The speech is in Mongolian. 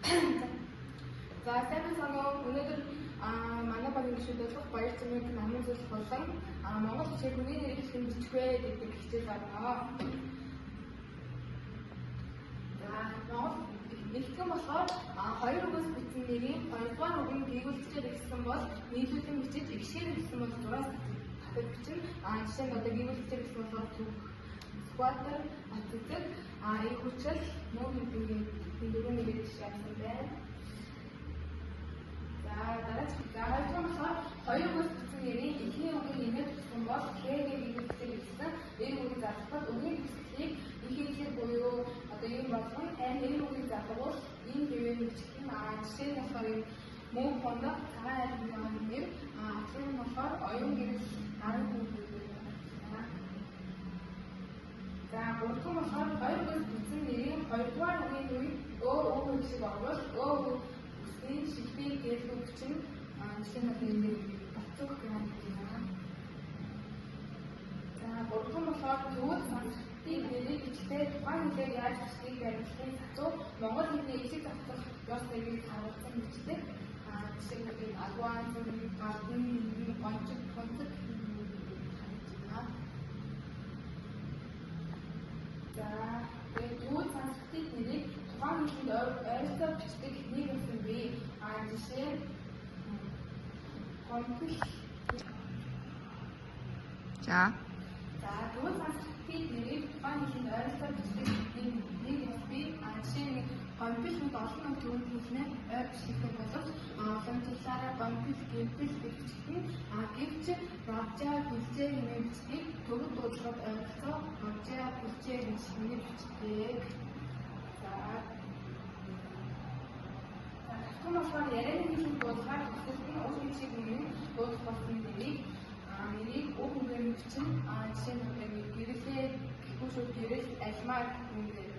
За сайн санаа өнөөдөр манай багийн гишүүдэлх баяр цэмэг намын зүйл болон Монгол хичээл хүний нэрийг хэн бичвэ гэдэг хичээл гаргана. За Монгол эхлэн болохоор хоёр үгээс бичсэн нэрийн хоёрдугаар үг нь гэгүүлэгчээр бичсэн бол нийлүүлэн бичиж игшээр бичсэн бол зураас татаж бичнэ. Жишээ нь одоо гэгүүлэгчээр бичсэн болохоор squatter атдаг их хүчил мөн гэдэг дөрвөн нэрийг жишээлсэн байна. За дараагийн болохоор хоёр үгээс бичсэн нэрийн эхний үгийн нэмээд бичсэн бол хээгээ гэгүүлэгчээр бичсэн. Энэ үгийг зарлахад үгийн хэсгийг ихэнхээр буюу одоо юм болгон тань энэ үгийг зарлуул энэ гэвэн бичих юм. Жишээ нь болохоор мөн фондо цагаан айлын нэр тэр нь болохоор оюун гэрэл гарын үг гэдэг юм байна. За гуравдугаар болохоор хоёр үгээс бичсэн нэрийн хоёрдугаар үгийн үгийг өө шиг оруулж үсгийн шилбэг гэлгүй бичин жишээ нь энэ батцуух гэх юм байна. За гуравдугаар болохоор төвд сансртын нэрийг бичдэг тухайн хэлээр яаж бичгийг баримтлахын сацуу монгол хэлний ижиг давтах ёс зүйн харуулсан бичдэг. Жишээ нь энэ агуан зүрх гадны гонцог харагдана. За төвд сансртын нэрийг тухайн хэлээр ойролцоо бичдэг нэг юм бэ. Жишээ компьютер. За төвд сансртын нэрийг тухайн хэлээр ойролцоо бичдэг нэг юм бэ. Жишээ нь компьютер олон төвд хэлнээр ойр бичих боловч олон талаараа компьютер гэмтэл бичдэг. Гэвч раджа бүлзээ хэмээн бичдэг. Төвд дуудлага ойролцоо раджа бүлзээ хэмээн бичдэг. Болохоор ярианы хэлний дуулахаар хэсэгний уг шиг нэр дуулах болсон нэрийг уг үгээр бичсэн. Жишээ нь гэрлээ гэхгүй шүү гэрэл альмаар үгээр